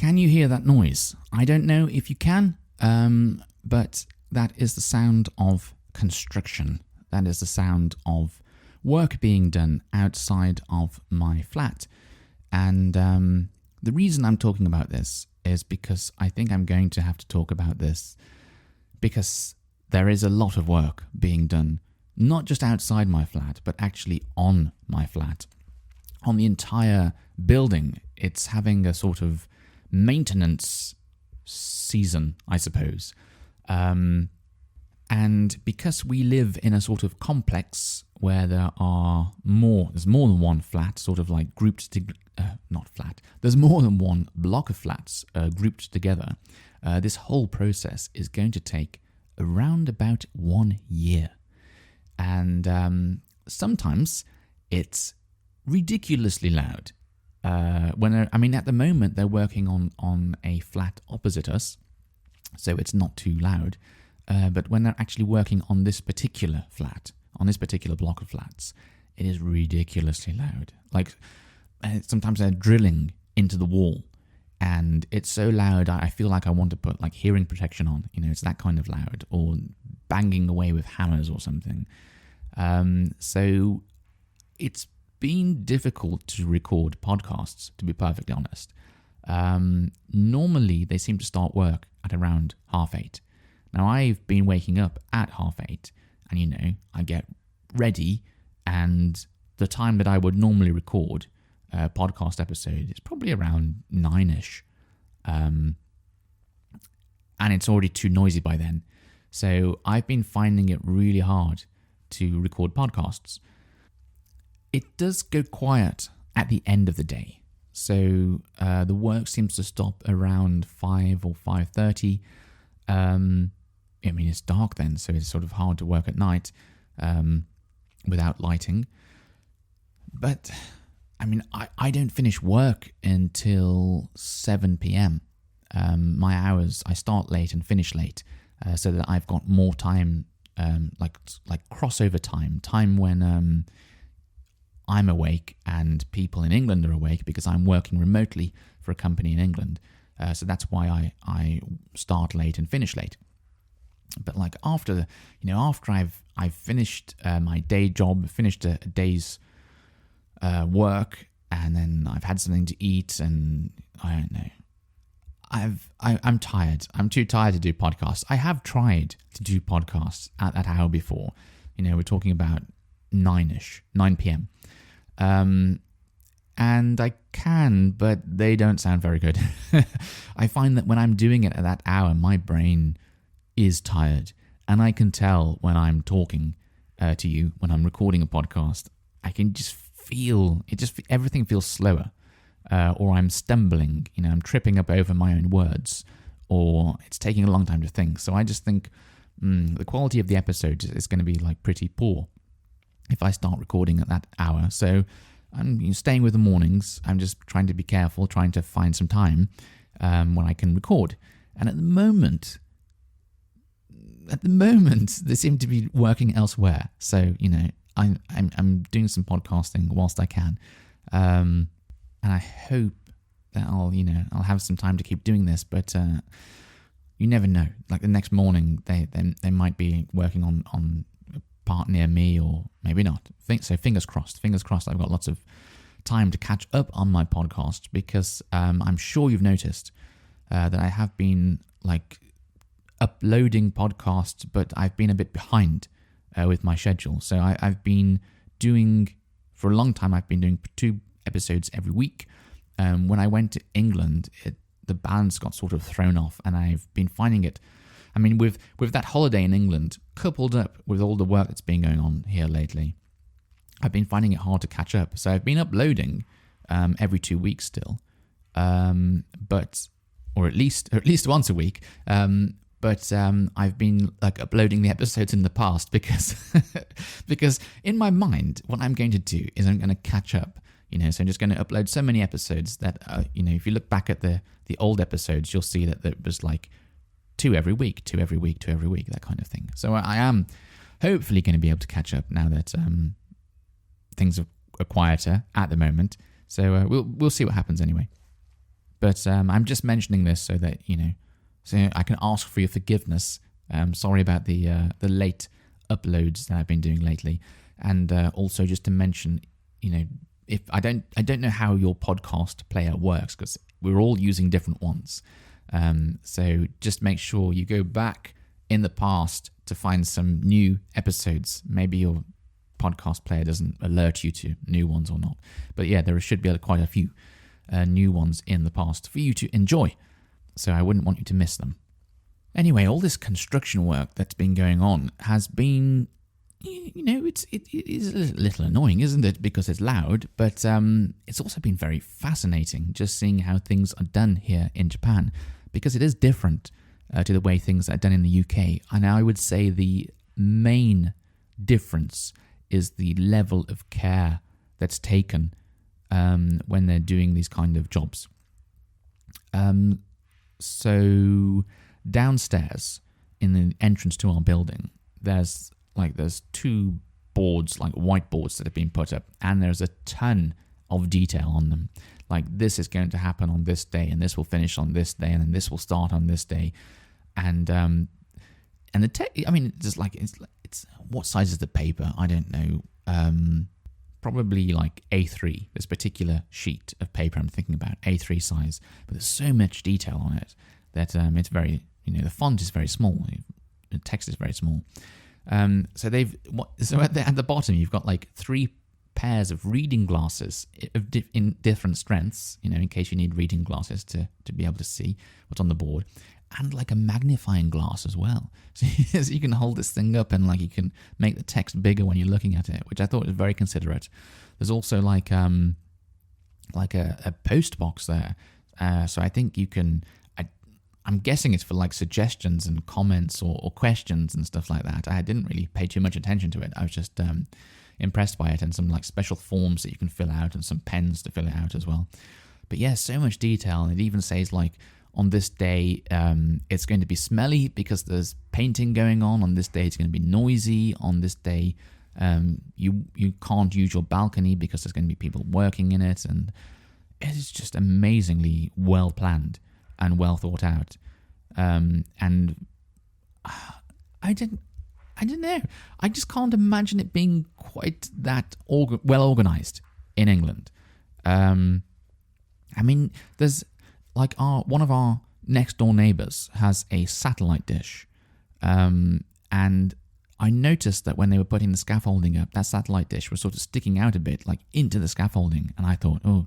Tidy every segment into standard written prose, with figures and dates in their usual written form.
Can you hear that noise? I don't know if you can, but that is the sound of construction. That is the sound of work being done outside of my flat. And the reason I'm talking about this is because I think I'm going to have to talk about this because there is a lot of work being done, not just outside my flat, but actually on my flat. On the entire building, it's having a sort of maintenance season, I suppose. And because we live in a sort of complex where there's more than one flat, sort of like grouped not flat. There's more than one block of flats grouped together. This whole process is going to take around about 1 year. And sometimes it's ridiculously loud. At the moment they're working on a flat opposite us, so it's not too loud. But when they're actually working on this particular flat, on this particular block of flats, it is ridiculously loud. Like sometimes they're drilling into the wall, and it's so loud I feel like I want to put like hearing protection on. It's that kind of loud, or banging away with hammers or something. So it's been difficult to record podcasts, to be perfectly honest. Normally they seem to start work at around 8:30. Now I've been waking up at 8:30, and I get ready, and the time that I would normally record a podcast episode is probably around 9ish, and it's already too noisy by then. So I've been finding it really hard to record podcasts. It does go quiet at the end of the day. So the work seems to stop around 5 or 5:30. It's dark then, so it's sort of hard to work at night without lighting. But, I don't finish work until 7 p.m. My hours, I start late and finish late, so that I've got more time, like crossover time when I'm awake and people in England are awake, because I'm working remotely for a company in England. So that's why I start late and finish late. But like after I've finished my day job, finished a day's work, and then I've had something to eat, and I don't know, I'm tired. I'm too tired to do podcasts. I have tried to do podcasts at that hour before. We're talking about 9 p.m. And I can, but they don't sound very good. I find that when I'm doing it at that hour, my brain is tired, and I can tell when I'm talking to you, when I'm recording a podcast, I can just feel it. Everything feels slower, or I'm stumbling. I'm tripping up over my own words, or it's taking a long time to think. So I just think the quality of the episode is going to be like pretty poor if I start recording at that hour. So I'm staying with the mornings. I'm just trying to be careful, trying to find some time when I can record. And at the moment, they seem to be working elsewhere. So I'm doing some podcasting whilst I can, and I hope that I'll have some time to keep doing this. But you never know. Like the next morning, they might be working on a part near me, or maybe not. So fingers crossed. Fingers crossed. I've got lots of time to catch up on my podcast, because I'm sure you've noticed that I have been like uploading podcasts, but I've been a bit behind with my schedule. So I've been doing, for a long time, I've been doing 2 episodes every week. When I went to England, the balance got sort of thrown off, and I've been finding it, with that holiday in England, coupled up with all the work that's been going on here lately, I've been finding it hard to catch up. So I've been uploading every 2 weeks still, or at least once a week. But I've been like uploading the episodes in the past because in my mind, what I'm going to do is I'm going to catch up. So I'm just going to upload so many episodes that if you look back at the old episodes, you'll see that it was like 2 every week, that kind of thing. So I am hopefully going to be able to catch up now that things are quieter at the moment. So we'll see what happens anyway. But I'm just mentioning this so that, so I can ask for your forgiveness. Sorry about the late uploads that I've been doing lately. And also just to mention, if I don't know how your podcast player works, because we're all using different ones. So just make sure you go back in the past to find some new episodes. Maybe your podcast player doesn't alert you to new ones or not. But yeah, there should be quite a few new ones in the past for you to enjoy. So I wouldn't want you to miss them. Anyway, all this construction work that's been going on has been, it is a little annoying, isn't it? Because it's loud, but it's also been very fascinating just seeing how things are done here in Japan, because it is different to the way things are done in the UK. And I would say the main difference is the level of care that's taken when they're doing these kind of jobs. So downstairs in the entrance to our building, there's two boards, like whiteboards that have been put up, and there's a ton of detail on them. Like, this is going to happen on this day, and this will finish on this day, and then this will start on this day. And the it's what size is the paper? I don't know. Probably like A3, this particular sheet of paper I'm thinking about, A3 size. But there's so much detail on it that it's very, the font is very small. The text is very small. So at the bottom, you've got like 3 pairs of reading glasses in different strengths, in case you need reading glasses to be able to see what's on the board. And like a magnifying glass as well. So you can hold this thing up and you can make the text bigger when you're looking at it, which I thought was very considerate. There's also like a post box there. So I think you can, I'm guessing it's for like suggestions and comments or questions and stuff like that. I didn't really pay too much attention to it. I was just impressed by it, and some like special forms that you can fill out and some pens to fill it out as well. But yeah, so much detail. And it even says like, on this day, it's going to be smelly because there's painting going on. On this day, it's going to be noisy. On this day, you can't use your balcony because there's going to be people working in it. And it is just amazingly well planned and well thought out. And I didn't know. I just can't imagine it being quite that well organized in England. There's like one of our next door neighbors has a satellite dish, and I noticed that when they were putting the scaffolding up, that satellite dish was sort of sticking out a bit, like into the scaffolding, and I thought, oh,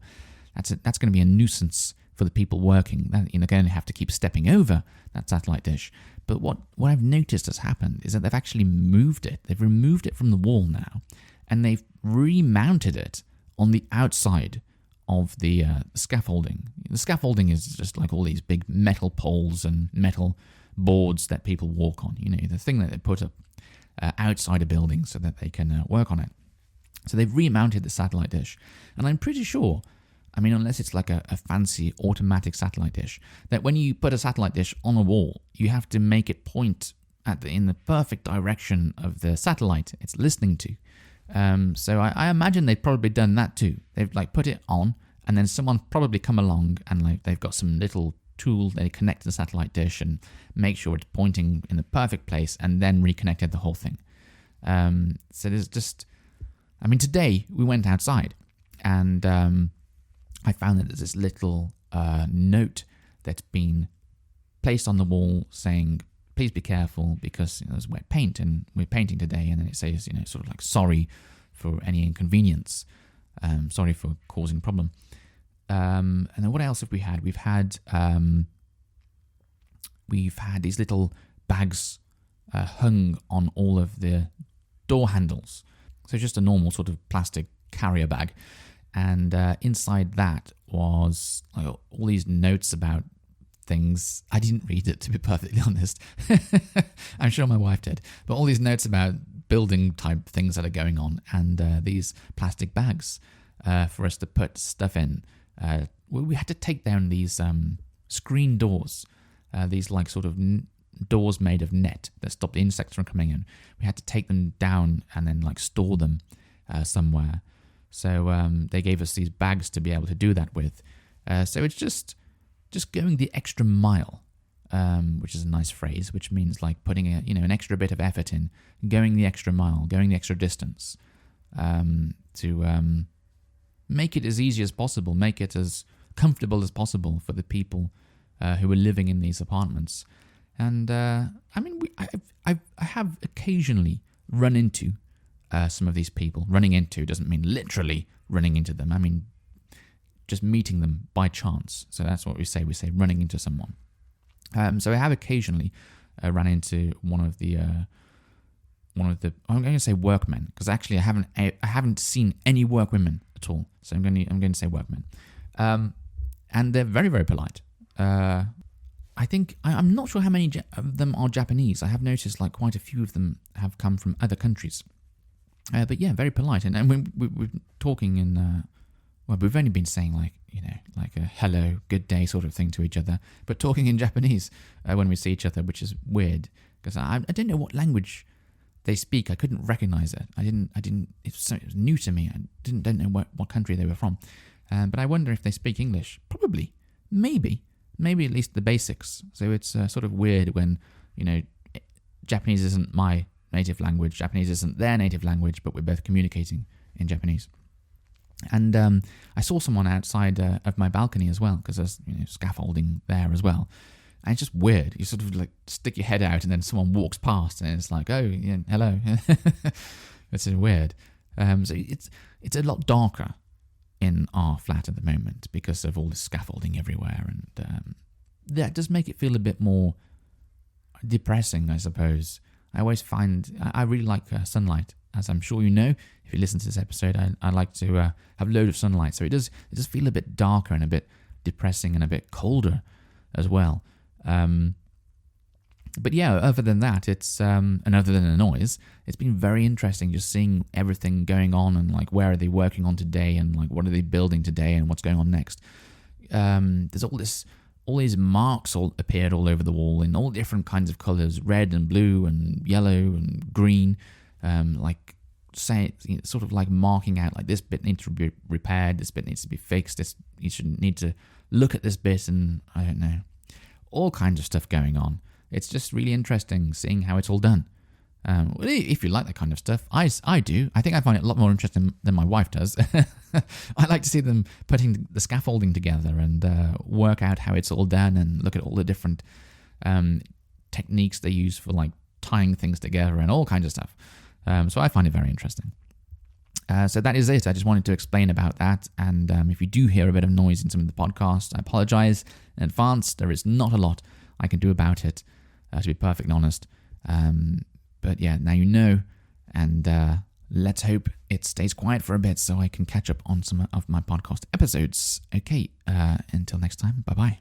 that's going to be a nuisance for the people working. That they're going to have to keep stepping over that satellite dish. But what I've noticed has happened is that they've actually moved it. They've removed it from the wall now, and they've remounted it on the outside of the scaffolding. The scaffolding is just like all these big metal poles and metal boards that people walk on. The thing that they put up outside a building so that they can work on it. So they've remounted the satellite dish, and I'm pretty sure, unless it's like a fancy automatic satellite dish, that when you put a satellite dish on a wall, you have to make it point in the perfect direction of the satellite it's listening to. So I imagine they've probably done that too. They've put it on, and then someone probably come along and they've got some little tool they connect to the satellite dish and make sure it's pointing in the perfect place, and then reconnected the whole thing. So there's just, today we went outside, and I found that there's this little note that's been placed on the wall saying, please be careful because there's wet paint and we're painting today. And then it says, sort of like, sorry for any inconvenience. Sorry for causing problem. And then what else have we had? We've had these little bags hung on all of the door handles. So just a normal sort of plastic carrier bag. And inside that was all these notes about things. I didn't read it, to be perfectly honest. I'm sure my wife did. But all these notes about building type things that are going on, and these plastic bags for us to put stuff in. We had to take down these screen doors, these sort of doors made of net that stop the insects from coming in. We had to take them down and then store them somewhere. So they gave us these bags to be able to do that with. So it's just just going the extra mile, which is a nice phrase, which means like putting an extra bit of effort in, going the extra mile, going the extra distance, to make it as easy as possible, make it as comfortable as possible for the people who are living in these apartments. And I have occasionally run into some of these people. Running into doesn't mean literally running into them. I mean just meeting them by chance. So that's what we say. We say running into someone. So I have occasionally run into one of the I'm going to say workmen, because actually I haven't seen any workwomen at all. So I'm going to say workmen, and they're very, very polite. I think I'm not sure how many of them are Japanese. I have noticed like quite a few of them have come from other countries. But yeah, very polite. And when we're talking in, we've only been saying like a hello, good day sort of thing to each other, but talking in Japanese when we see each other, which is weird because I didn't know what language they speak. I couldn't recognize it. I didn't. It was new to me. I don't know what country they were from. But I wonder if they speak English. Probably, maybe at least the basics. So it's sort of weird when Japanese isn't my native language. Japanese isn't their native language, but we're both communicating in Japanese. And I saw someone outside of my balcony as well, because there's scaffolding there as well. And it's just weird. You sort of like stick your head out, and then someone walks past, and it's like, oh, yeah, hello. It's weird. So it's a lot darker in our flat at the moment because of all this scaffolding everywhere, and that does make it feel a bit more depressing, I suppose. I always find I really like sunlight, as I'm sure you know. If you listen to this episode, I like to have a load of sunlight, so it does feel a bit darker and a bit depressing and a bit colder as well. But yeah, other than that, it's and other than the noise, it's been very interesting just seeing everything going on, and like where are they working on today, and like what are they building today, and what's going on next. There's all these marks all appeared all over the wall in all different kinds of colours, red and blue and yellow and green, sort of like marking out like this bit needs to be repaired, this bit needs to be fixed, you should need to look at this bit, and I don't know, all kinds of stuff going on. It's just really interesting seeing how it's all done. If you like that kind of stuff, I do. I think I find it a lot more interesting than my wife does. I like to see them putting the scaffolding together and work out how it's all done, and look at all the different techniques they use for like tying things together and all kinds of stuff. So I find it very interesting. So that is it. I just wanted to explain about that. And if you do hear a bit of noise in some of the podcasts, I apologize in advance. There is not a lot I can do about it, to be perfectly honest. But yeah, now you know. And let's hope it stays quiet for a bit so I can catch up on some of my podcast episodes. Okay, until next time, bye-bye.